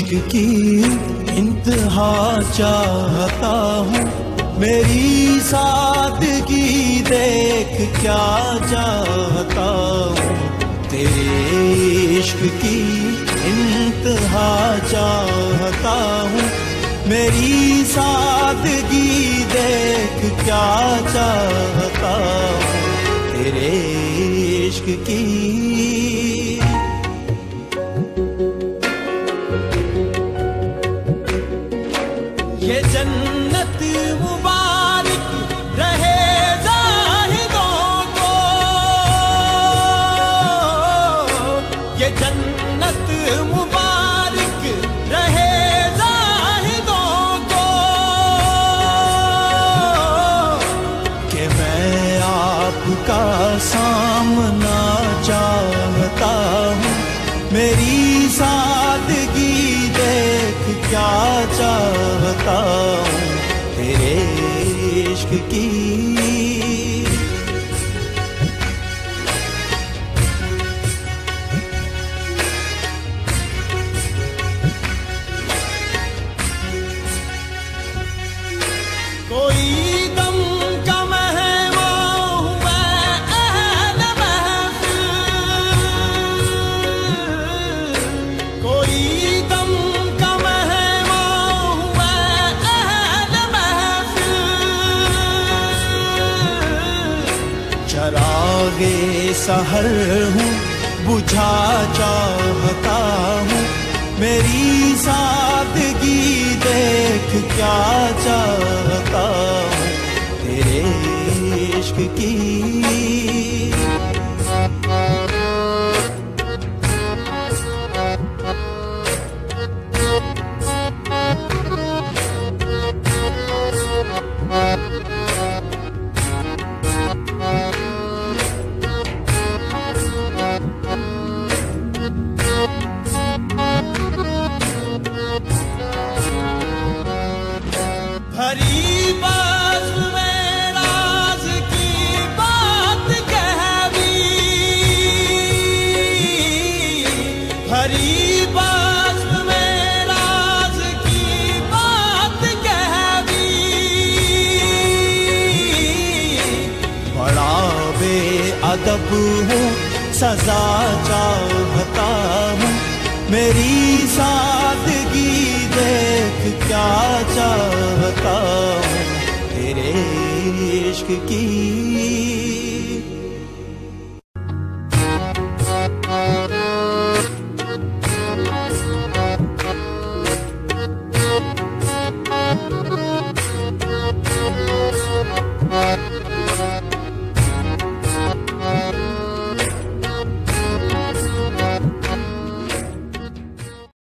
इश्क की इंतहा चाहता हूँ, मेरी सादगी देख क्या चाहता हूँ। तेरे इश्क की इंतहा चाहता हूँ, मेरी सादगी देख क्या चाहता हूँ। तेरे इश्क की ये जन्नत मुबारक रहे ज़ाहिदों को, ये जन्नत मुबारक रहे ज़ाहिदों को, कि मैं आपका सामना चाहता हूँ, मेरी सादगी देख क्या चाहता हूँ। तेरे इश्क की कोई गम का मेहमान हूँ मैं, अहले महफिल, कोई गम का मेहमान हूँ मैं, अहले महफिल, चरागे सहर हूँ बुझा चाहता हूँ, मेरी सादगी देख क्या चाहता हूँ। तेरे इश्क की भरी बाज़ में राज की बात कह दी, भरी बाज़ में राज की बात कह दी, बड़ा बेअदब हूँ सजा चाहता हूँ, मेरी सादगी देख क्या चाहता हूँ। तेरे इश्क की